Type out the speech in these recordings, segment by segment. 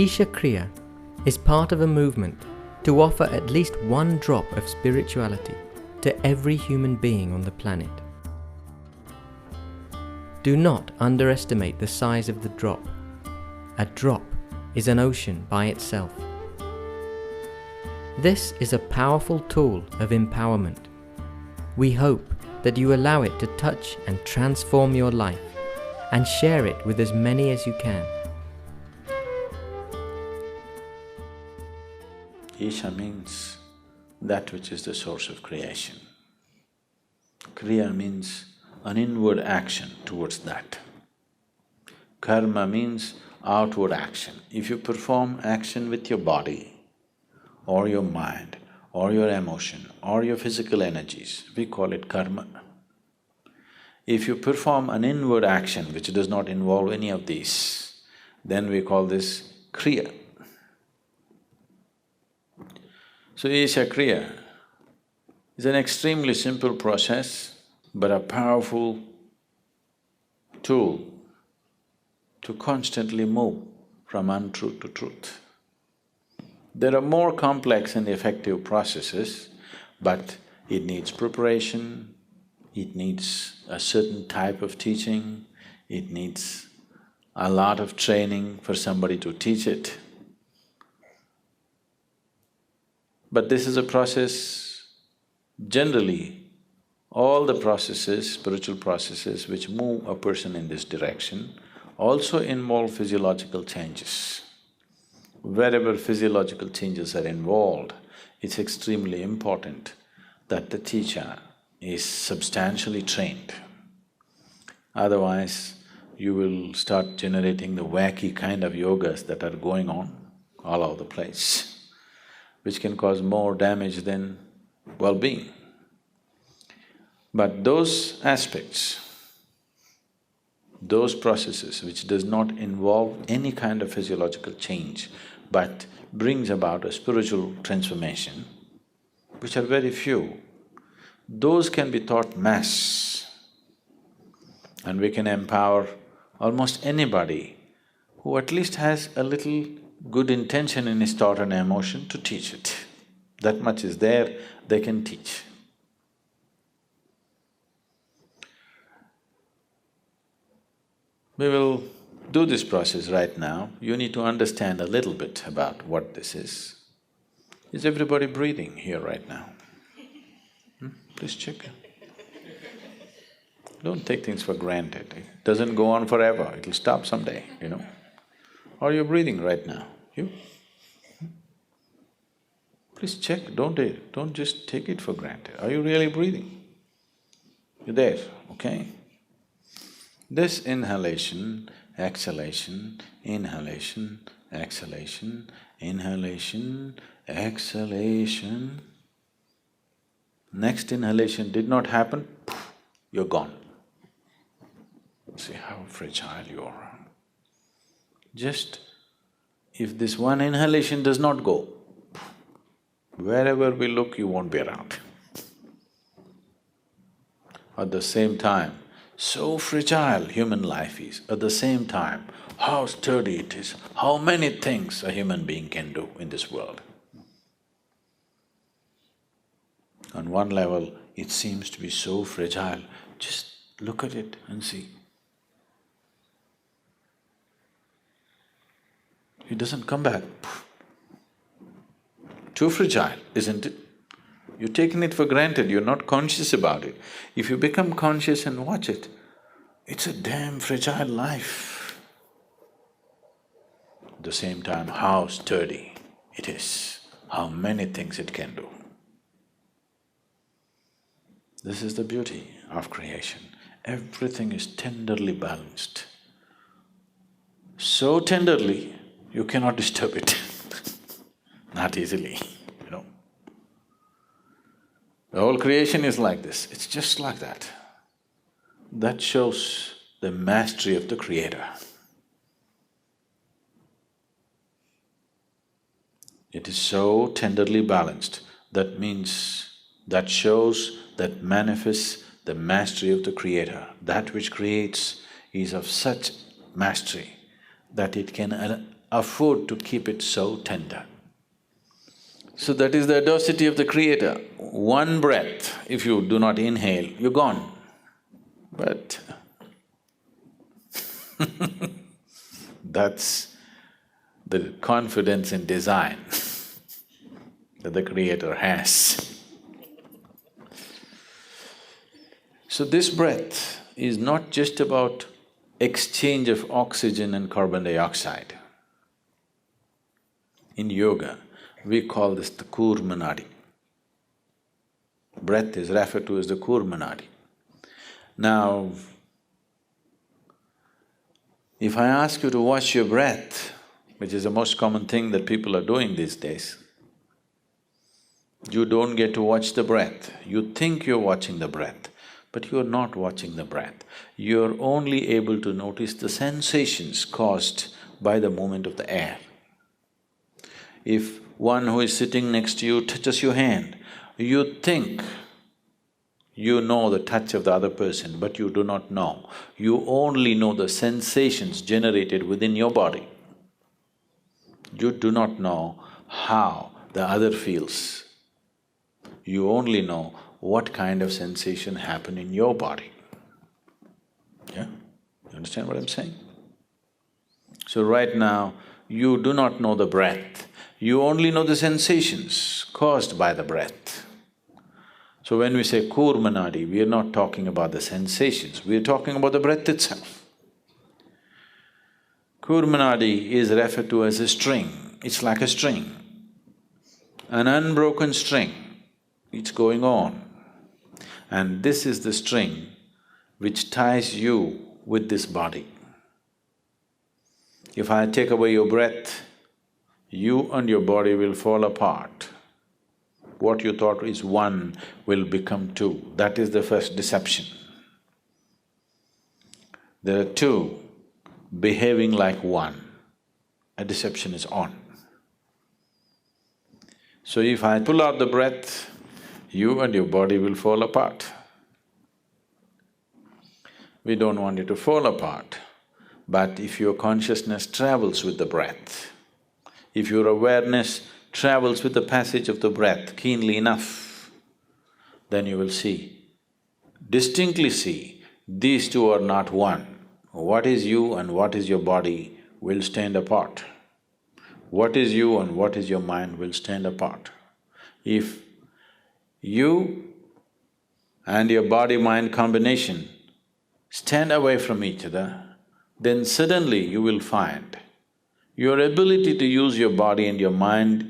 Isha kriya is part of a movement to offer at least one drop of spirituality to every human being on the planet. Do not underestimate the size of the drop. A drop is an ocean by itself. This is a powerful tool of empowerment. We hope that you allow it to touch and transform your life and share it with as many as you can. Isha means that which is the source of creation. Kriya means an inward action towards that. Karma means outward action. If you perform action with your body or your mind or your emotion or your physical energies, we call it karma. If you perform an inward action which does not involve any of these, then we call this kriya. So Isha kriya is an extremely simple process but a powerful tool to constantly move from untruth to truth. There are more complex and effective processes, but it needs preparation, it needs a certain type of teaching, it needs a lot of training for somebody to teach it. But this is a process, generally, all the processes, spiritual processes which move a person in this direction also involve physiological changes. Wherever physiological changes are involved, it's extremely important that the teacher is substantially trained. Otherwise, you will start generating the wacky kind of yogas that are going on all over the place, which can cause more damage than well-being. But those aspects, those processes which does not involve any kind of physiological change but brings about a spiritual transformation, which are very few, those can be taught mass. And we can empower almost anybody who at least has a little good intention in his thought and emotion to teach it. That much is there, they can teach. We will do this process right now. You need to understand a little bit about what this is. Is everybody breathing here right now? Please check. Don't take things for granted. It doesn't go on forever, it'll stop someday, you know. Are you breathing right now? You? Please check, don't just take it for granted. Are you really breathing? You're there, okay? This inhalation, exhalation, inhalation, exhalation, inhalation, exhalation. Next inhalation did not happen, you're gone. See how fragile you are. Just if this one inhalation does not go, wherever we look, you won't be around. At the same time, so fragile human life is, at the same time, how sturdy it is, how many things a human being can do in this world. On one level, it seems to be so fragile, just look at it and see. It doesn't come back. Too fragile, isn't it? You've taken it for granted, you're not conscious about it. If you become conscious and watch it, it's a damn fragile life. At the same time, how sturdy it is, how many things it can do. This is the beauty of creation. Everything is tenderly balanced. So tenderly, you cannot disturb it not easily, you know. The whole creation is like this, it's just like that. That shows the mastery of the Creator. It is so tenderly balanced, that means, that shows, that manifests the mastery of the Creator. That which creates is of such mastery that it can afford to keep it so tender. So that is the audacity of the Creator. One breath, if you do not inhale, you're gone. But that's the confidence in design that the Creator has. So this breath is not just about exchange of oxygen and carbon dioxide. In yoga, we call this the Kurmanadi. Breath is referred to as the Kurmanadi. Now, if I ask you to watch your breath, which is the most common thing that people are doing these days, you don't get to watch the breath. You think you're watching the breath, but you're not watching the breath. You're only able to notice the sensations caused by the movement of the air. If one who is sitting next to you touches your hand, you think you know the touch of the other person, but you do not know. You only know the sensations generated within your body. You do not know how the other feels. You only know what kind of sensation happened in your body. Yeah? You understand what I'm saying? So right now, you do not know the breath, you only know the sensations caused by the breath. So when we say Kurmanadi, we are not talking about the sensations, we are talking about the breath itself. Kurmanadi is referred to as a string, it's like a string, an unbroken string, it's going on. And this is the string which ties you with this body. If I take away your breath, you and your body will fall apart. What you thought is one will become two, that is the first deception. There are two behaving like one, a deception is on. So if I pull out the breath, you and your body will fall apart. We don't want it to fall apart, but if your consciousness travels with the breath, if your awareness travels with the passage of the breath keenly enough, then you will see, distinctly see, these two are not one. What is you and what is your body will stand apart. What is you and what is your mind will stand apart. If you and your body-mind combination stand away from each other, then suddenly you will find your ability to use your body and your mind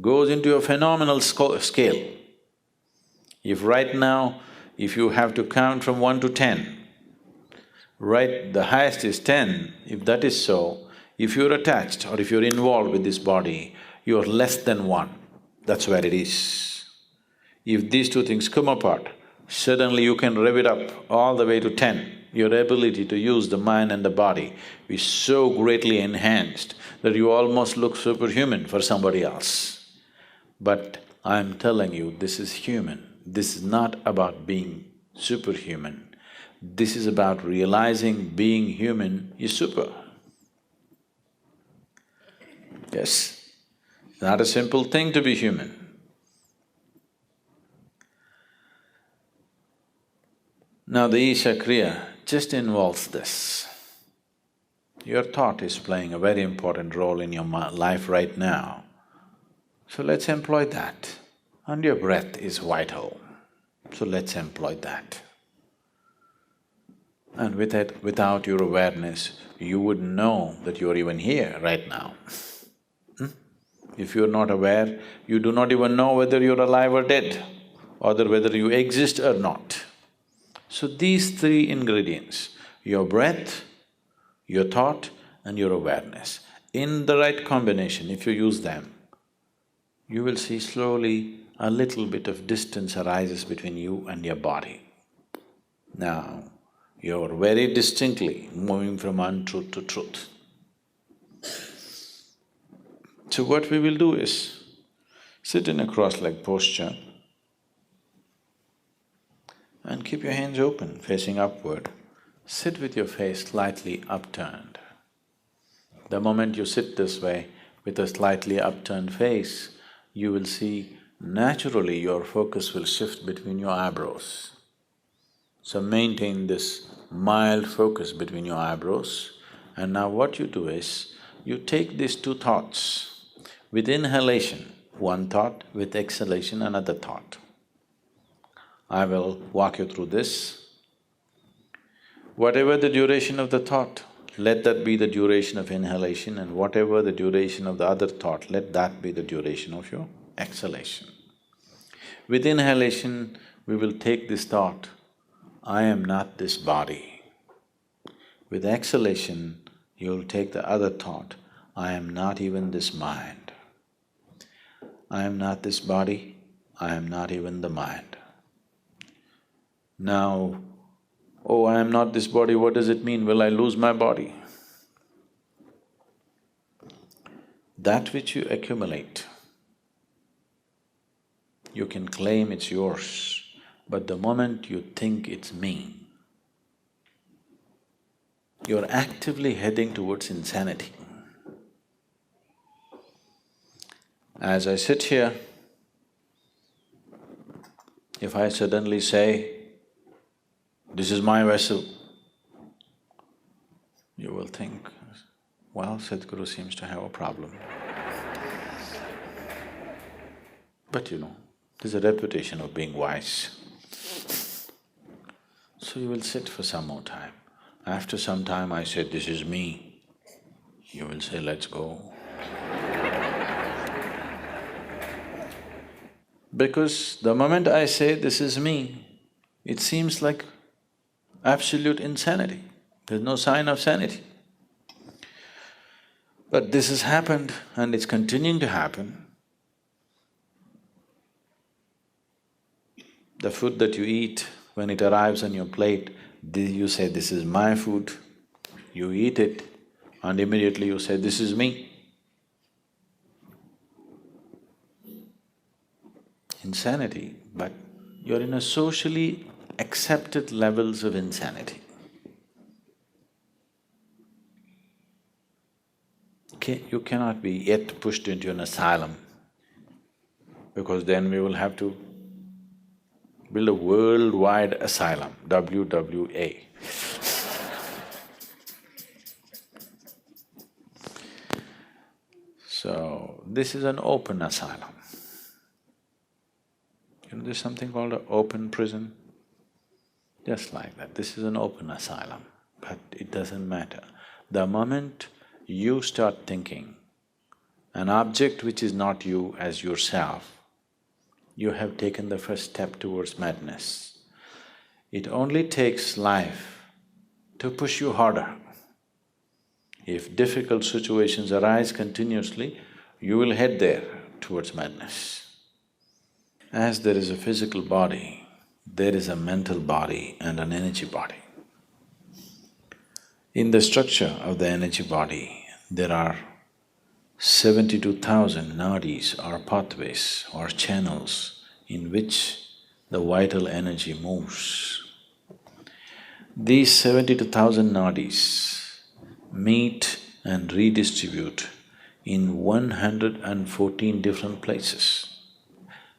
goes into a phenomenal scale. If right now, if you have to count from 1 to 10, right, the highest is 10, if that is so, if you're attached or if you're involved with this body, you're less than 1, that's where it is. If these two things come apart, suddenly you can rev it up all the way to 10. Your ability to use the mind and the body is so greatly enhanced that you almost look superhuman for somebody else. But I'm telling you, this is human. This is not about being superhuman. This is about realizing being human is super. Yes, it's not a simple thing to be human. Now the Isha kriya just involves this. Your thought is playing a very important role in your life right now. So let's employ that. And your breath is vital, so let's employ that. And without your awareness, you wouldn't know that you're even here right now. If you're not aware, you do not even know whether you're alive or dead, or whether you exist or not. So these three ingredients, your breath, your thought and your awareness, in the right combination, if you use them, you will see slowly a little bit of distance arises between you and your body. Now, you're very distinctly moving from untruth to truth. So what we will do is, sit in a cross-legged posture and keep your hands open, facing upward. Sit with your face slightly upturned. The moment you sit this way with a slightly upturned face, you will see naturally your focus will shift between your eyebrows. So maintain this mild focus between your eyebrows, and now what you do is, you take these two thoughts. With inhalation, one thought, with exhalation, another thought. I will walk you through this. Whatever the duration of the thought, let that be the duration of inhalation, and whatever the duration of the other thought, let that be the duration of your exhalation. With inhalation, we will take this thought, I am not this body. With exhalation, you will take the other thought, I am not even this mind. I am not this body, I am not even the mind. Now, oh, I am not this body, what does it mean? Will I lose my body? That which you accumulate, you can claim it's yours, but the moment you think it's me, you're actively heading towards insanity. As I sit here, if I suddenly say, this is my vessel, you will think, well, Sadhguru seems to have a problem. But there's a reputation of being wise. So you will sit for some more time. After some time I say, this is me, you will say, let's go. Because the moment I say, this is me, it seems like absolute insanity. There's no sign of sanity. But this has happened and it's continuing to happen. The food that you eat, when it arrives on your plate, you say, this is my food, you eat it, and immediately you say, this is me. Insanity, but you're in a socially accepted levels of insanity. You cannot be yet pushed into an asylum, because then we will have to build a worldwide asylum, WWA. So, this is an open asylum. There's something called an open prison, just like that. This is an open asylum, but it doesn't matter. The moment you start thinking an object which is not you as yourself, you have taken the first step towards madness. It only takes life to push you harder. If difficult situations arise continuously, you will head there towards madness. As there is a physical body, there is a mental body and an energy body. In the structure of the energy body, there are 72,000 nadis or pathways or channels in which the vital energy moves. These 72,000 nadis meet and redistribute in 114 different places.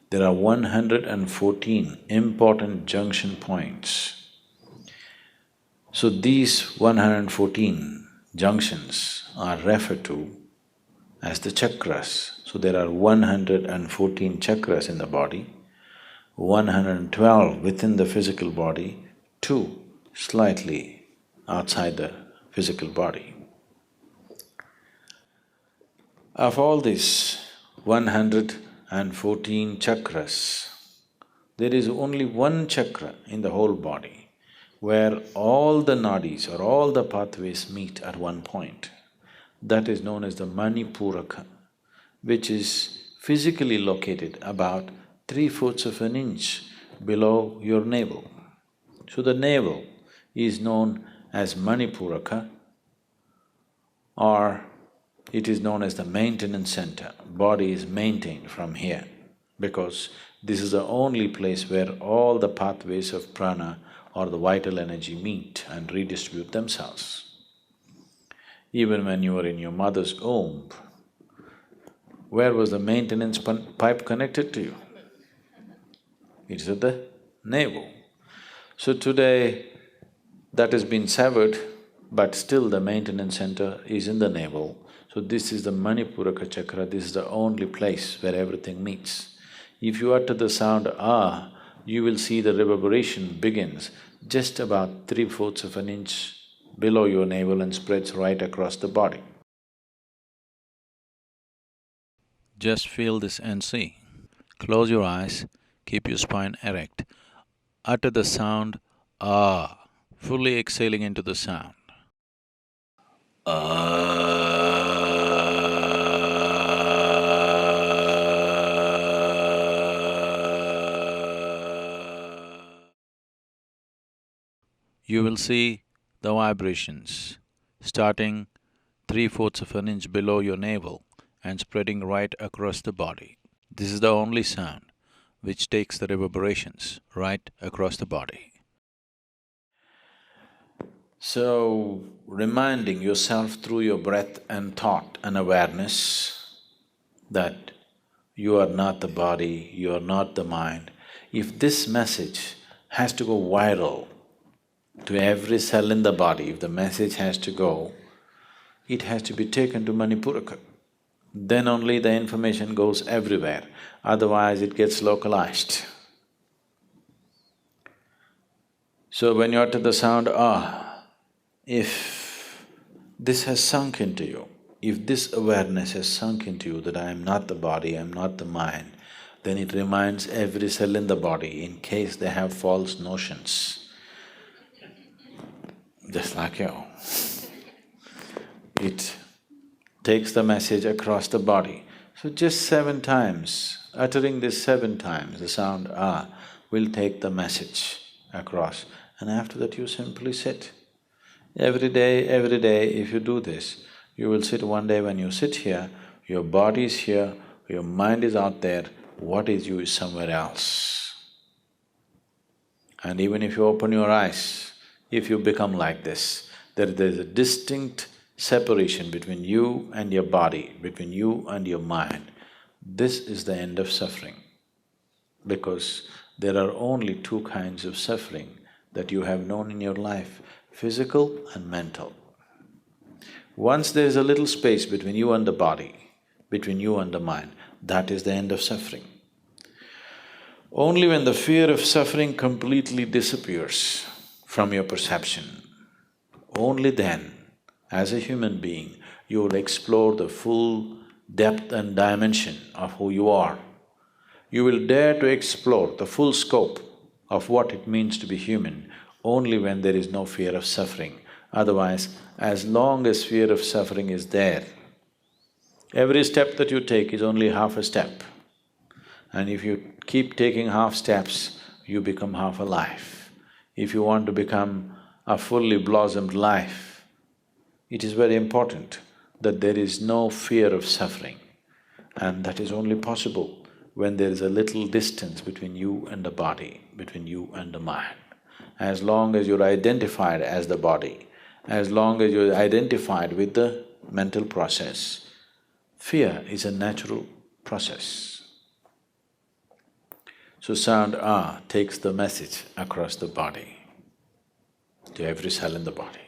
There are 114 important junction points. So these 114 junctions are referred to as the chakras. So there are 114 chakras in the body, 112 within the physical body, 2 slightly outside the physical body. Of all these 114 chakras, there is only one chakra in the whole body where all the nadis or all the pathways meet at one point. That is known as the Manipuraka, which is physically located about 3/4 of an inch below your navel. So the navel is known as Manipuraka, or it is known as the maintenance center. Body is maintained from here because this is the only place where all the pathways of prana or the vital energy meet and redistribute themselves. Even when you were in your mother's womb, where was the maintenance pipe connected to you? It's at the navel. So today, that has been severed, but still the maintenance center is in the navel. So this is the Manipuraka chakra, this is the only place where everything meets. If you utter the sound ah, you will see the reverberation begins just about 3/4 of an inch below your navel and spreads right across the body. Just feel this and see. Close your eyes, keep your spine erect. Utter the sound ah, fully exhaling into the sound. You will see the vibrations starting 3/4 of an inch below your navel and spreading right across the body. This is the only sound which takes the reverberations right across the body. So, reminding yourself through your breath and thought and awareness that you are not the body, you are not the mind. If this message has to go viral to every cell in the body, if the message has to go, it has to be taken to Manipuraka. Then only the information goes everywhere, otherwise it gets localized. So when you utter the sound ah, if this has sunk into you, if this awareness has sunk into you that I am not the body, I am not the mind, then it reminds every cell in the body in case they have false notions, just like you. It takes the message across the body. So just 7 times, uttering this 7 times, the sound ah will take the message across, and after that you simply sit. Every day, if you do this, you will sit one day when you sit here, your body is here, your mind is out there, what is you is somewhere else. And even if you open your eyes, if you become like this, there's a distinct separation between you and your body, between you and your mind. This is the end of suffering, because there are only 2 kinds of suffering that you have known in your life, physical and mental. Once there is a little space between you and the body, between you and the mind, that is the end of suffering. Only when the fear of suffering completely disappears from your perception, only then, as a human being, you will explore the full depth and dimension of who you are. You will dare to explore the full scope of what it means to be human only when there is no fear of suffering. Otherwise, as long as fear of suffering is there, every step that you take is only half a step. And if you keep taking half steps, you become half a life. If you want to become a fully blossomed life, it is very important that there is no fear of suffering. And that is only possible when there is a little distance between you and the body, between you and the mind. As long as you're identified as the body, as long as you're identified with the mental process, fear is a natural process. So sound ah takes the message across the body, to every cell in the body.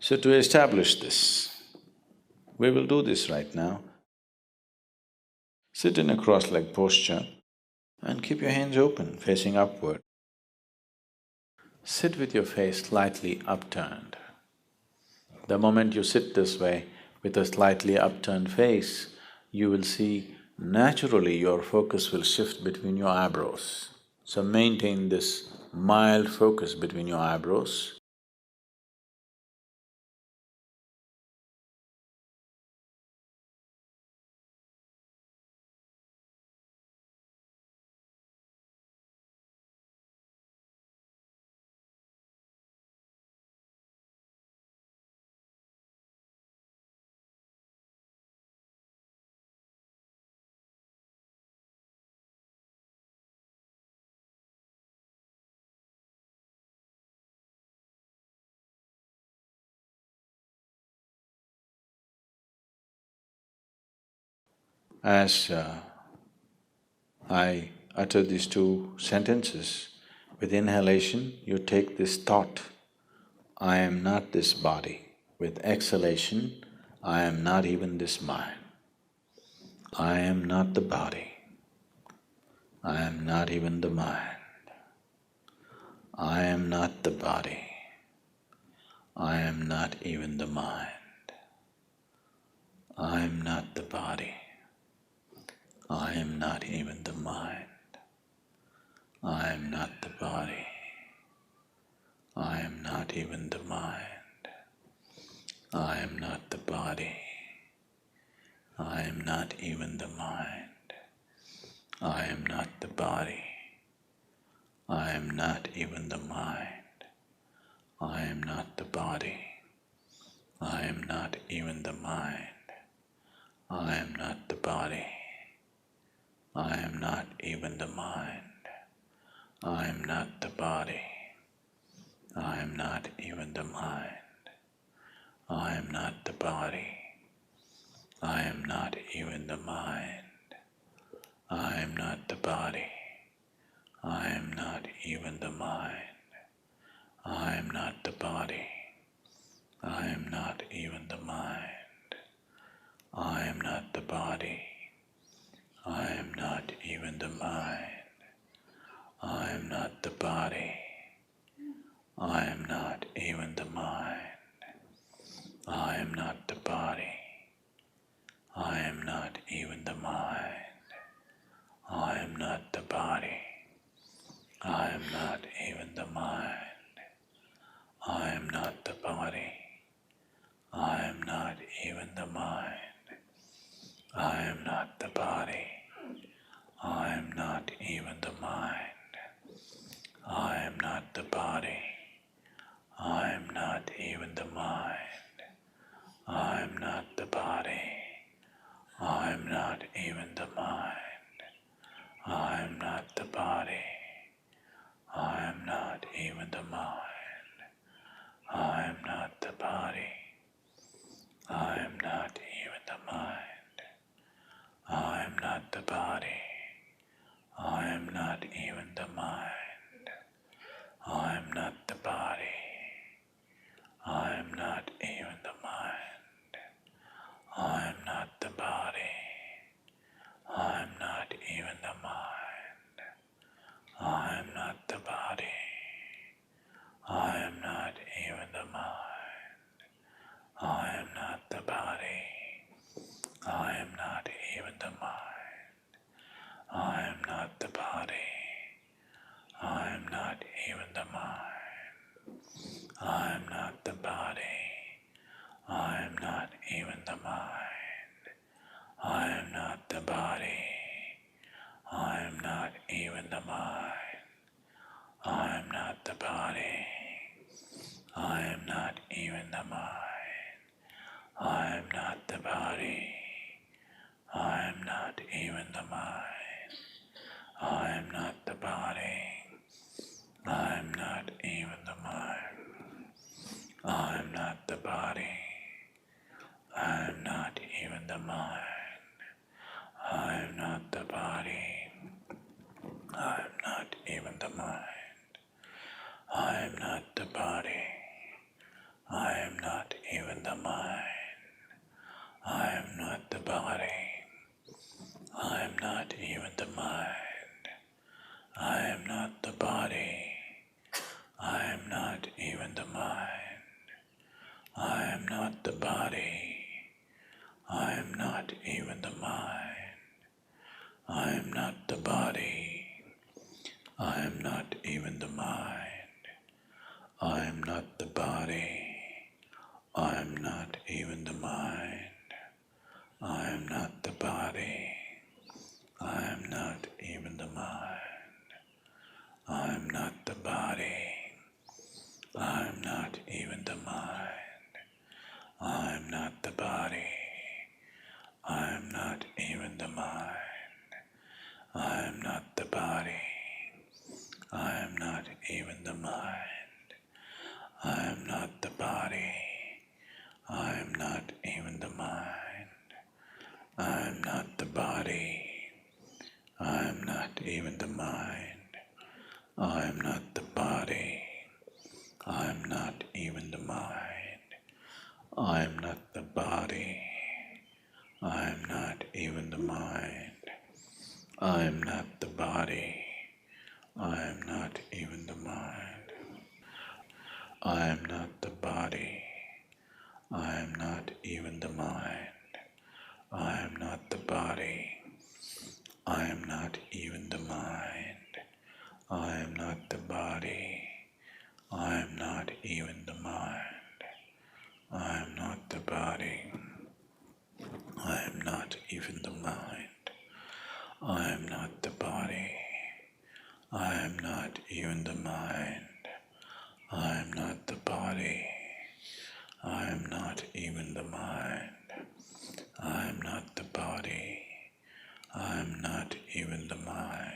So to establish this, we will do this right now. Sit in a cross-legged posture and keep your hands open, facing upward. Sit with your face slightly upturned. The moment you sit this way, with a slightly upturned face, you will see naturally your focus will shift between your eyebrows. So maintain this mild focus between your eyebrows. As I utter these two sentences, with inhalation you take this thought, I am not this body. With exhalation, I am not even this mind. I am not the body. I am not even the mind. I am not the body. I am not even the mind. I am not the body. I am not even the mind. I am not the body. I am not even the mind. I am not the body. I am not even the mind. I am not the body. I am not even the mind. I am not the body. I am not even the mind. I am not the body. I am not even the mind. I am not the body. I am not even the mind. I am not the body. I am not even the mind. I am not the body. I am not even the mind. I am not the body. I am not even the mind. I am not the body. I am not even the mind. I am not the body. I am not even the mind. I am not the body. I am not even the mind. I am not the body. I am not even the mind. I am not the body. I am not even the mind. I am not the body. I am not even the mind. I am not the body. I am not even the mind. I am not the body. I am not even the mind. I am not the body. I am not even the mind. I am not the body. I am not even the mind. I am not the body. I am not even the mind. I am not the body. I am not even the mind. I am not the body. I am not even the mind. I am not the body. I am not even the mind. I am not the body. I am not even the mind. I am not the body. I am not even the mind. I am not the body. I am not even the mind. I am not the body. I am not even the mind. I am not the body. I am not even the mind. I am not the body. I am not even the mind. I am not the body. I am not even the mind. I am not the body. I am not even the mind. I am not the body. I am not even the mind. I am not the body. I am not even the mind. I am not the body. I am not even the mind. I am not the body. I am not even the mind. I am not the body. I am not even the mind. I am not the body. I am not even the mind. I am not the body. I am not even the mind. I am not the body. I am not even the mind. I am not the body. I am not even the mind. I am not the body. I am not even the mind. I am not the body. I am not even the mind. I am not the body. I am not even the mind. I am not the body. mind. I am not the body. I am not even the mind. I am not the body. I am not even the mind. I am not the body. I am not even the mind. I am not the body. I am not even the mind. I am not the body. I am not even the mind. I am not the body. I am not even the mind. I am not the body. I am not even the mind. I am not the body. I am not even the mind. I am not the body. I am not even the mind. I am not the body. I am not even the mind.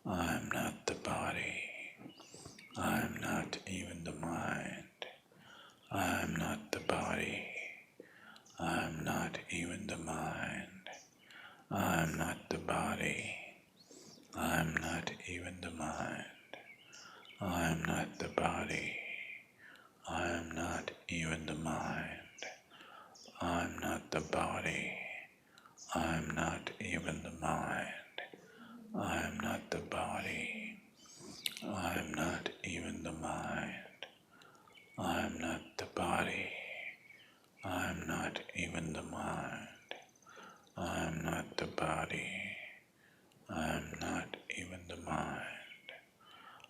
I am not the body. I am not even the mind. I am not the body. I am not even the mind. I am not the body. I am not even the mind. I am not the body. I am not even the mind. I am not the body. I am not even the mind. I am not the body. I am not even the mind. I am not the body. I am not even the mind. I am not the body. I am not even the mind.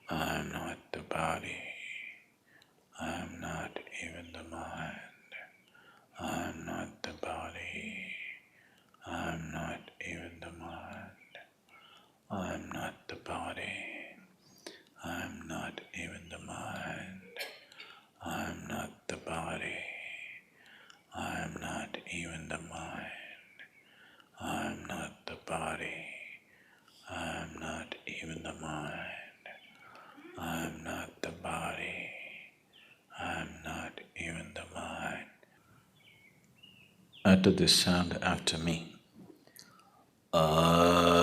I am not the body. I am not even the mind. I am not the body. I am not even the mind. I am not the body. I am not even the mind. I am not the body. I am not even the mind. I am not the body. I am not even the mind. I am not the body. I am not even the mind. Utter this sound after me. Ah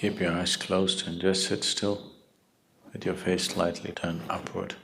Keep your eyes closed and just sit still with your face slightly turned upward.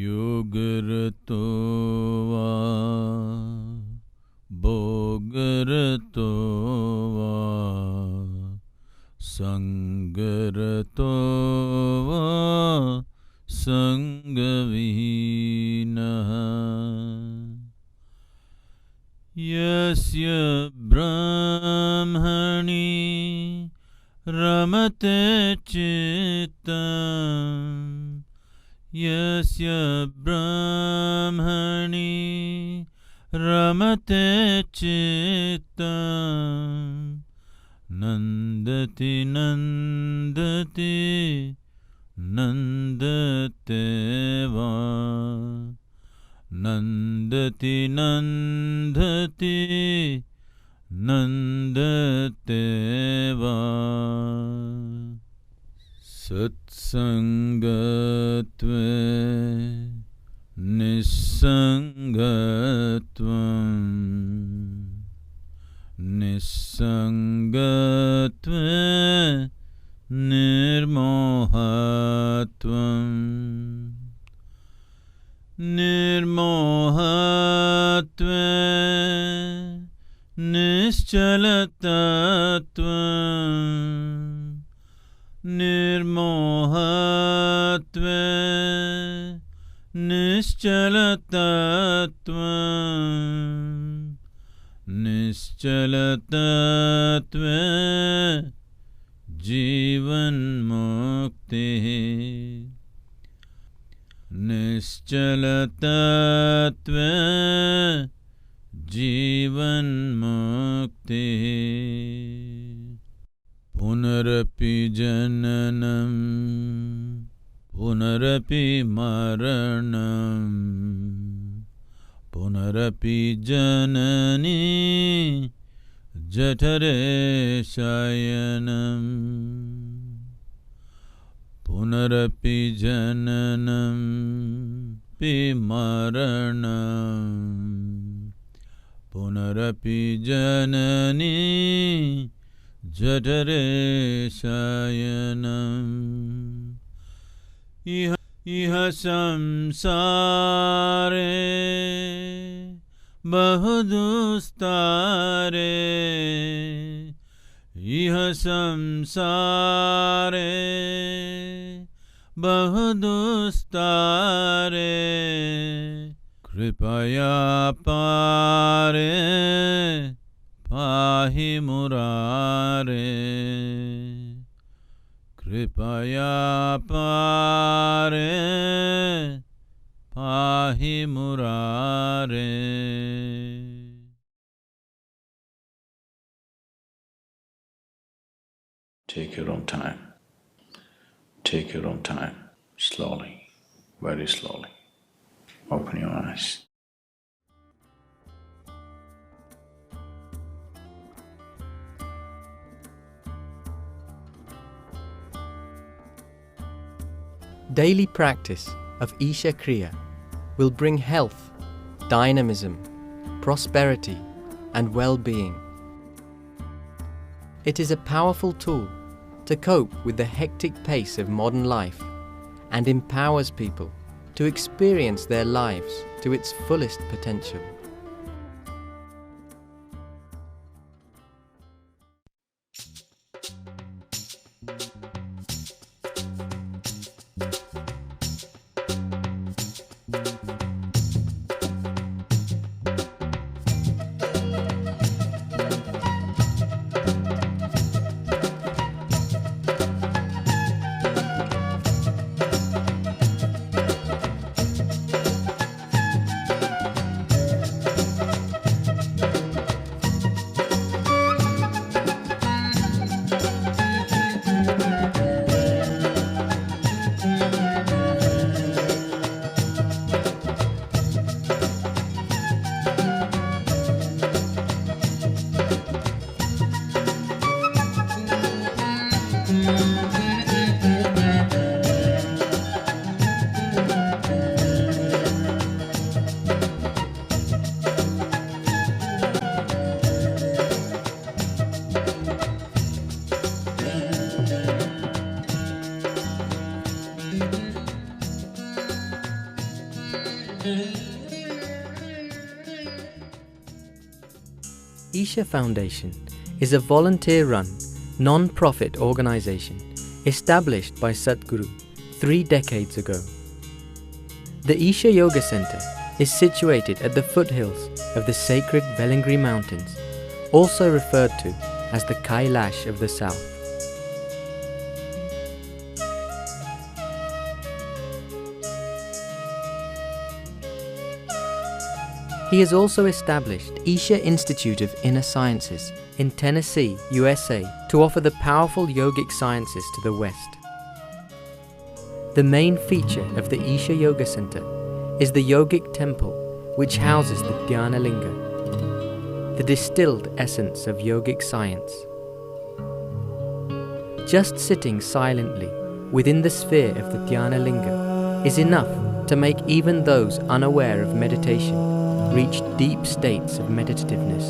Yogarato va Bogarato va Sangarato va Sangavihinaha Yasya Brahmani Ramate Chittam Yasya Brahmani Ramate Chittam Nandati Nandati Nandateva Nandati Nandati Nandateva Satsangatve Nisangatvam Nisangatve Nirmohatvam Nirmohatve Nischalatatvam Nirmohatve Nischalatatvam Nischalatatve Jivan Mukti Nischalatatve Jivan Mukti Punarapi Jananam Punarapi Maranam Punarapi Janani Jatare Shayanam Punarapi Jananam Pimaranam Punarapi Janani Jatare Shayanam Iha samsare Bahudustare Iha samsare Bahudustare Kripaya pare Pahi murare Kripaya pare Pahi murare. Take your own time. Take your own time. Slowly, very slowly. Open your eyes. Daily practice of Isha kriya will bring health, dynamism, prosperity, and well-being. It is a powerful tool to cope with the hectic pace of modern life and empowers people to experience their lives to its fullest potential. Isha Foundation is a volunteer-run, non-profit organization established by Sadhguru 3 decades ago. The Isha Yoga Center is situated at the foothills of the sacred Velingri Mountains, also referred to as the Kailash of the South. He has also established Isha Institute of Inner Sciences in Tennessee, USA, to offer the powerful yogic sciences to the West. The main feature of the Isha Yoga Center is the yogic temple, which houses the Dhyana Linga, the distilled essence of yogic science. Just sitting silently within the sphere of the Dhyana Linga is enough to make even those unaware of meditation reach deep states of meditativeness.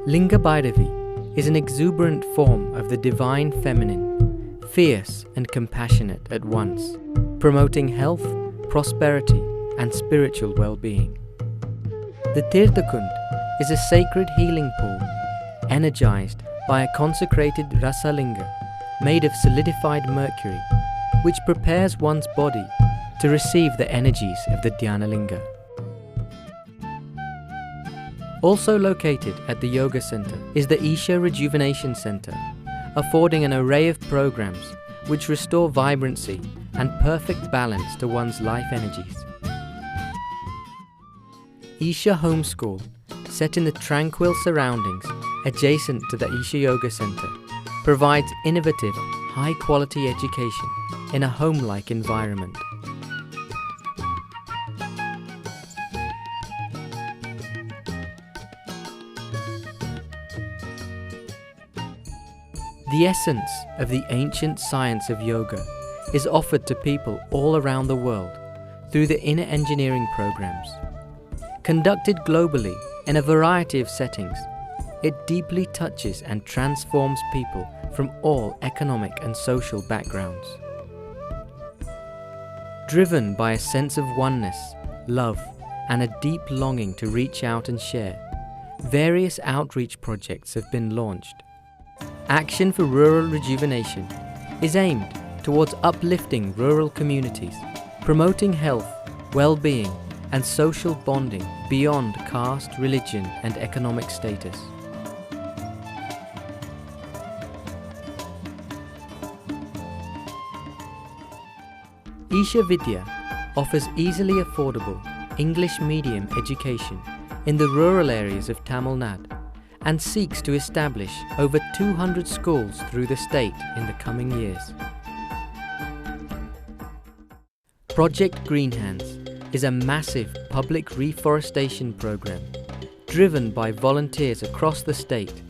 Linga Bhairavi is an exuberant form of the divine feminine, fierce and compassionate at once, promoting health, prosperity and spiritual well-being. The Tirthakund is a sacred healing pool, energized by a consecrated Rasalinga made of solidified mercury, which prepares one's body to receive the energies of the Dhyana Linga. Also located at the Yoga Center is the Isha Rejuvenation Center, affording an array of programs which restore vibrancy and perfect balance to one's life energies. Isha Home School, set in the tranquil surroundings adjacent to the Isha Yoga Center, provides innovative, high-quality education in a home-like environment. The essence of the ancient science of yoga is offered to people all around the world through the inner engineering programs. Conducted globally in a variety of settings, it deeply touches and transforms people from all economic and social backgrounds. Driven by a sense of oneness, love, and a deep longing to reach out and share, various outreach projects have been launched. Action for Rural Rejuvenation is aimed towards uplifting rural communities, promoting health, well-being, and social bonding beyond caste, religion, and economic status. Isha Vidya offers easily affordable English medium education in the rural areas of Tamil Nadu and seeks to establish over 200 schools through the state in the coming years. Project Green Hands is a massive public reforestation program driven by volunteers across the state,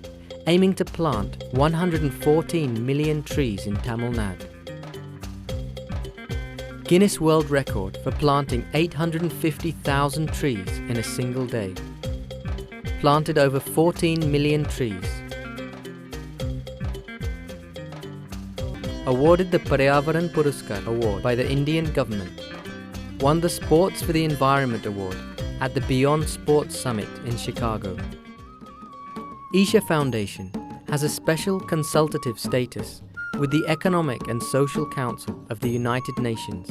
aiming to plant 114 million trees in Tamil Nadu. Guinness World Record for planting 850,000 trees in a single day. Planted over 14 million trees. Awarded the Paryavaran Puruskar Award by the Indian government. Won the Sports for the Environment Award at the Beyond Sports Summit in Chicago. Isha Foundation has a special consultative status with the Economic and Social Council of the United Nations.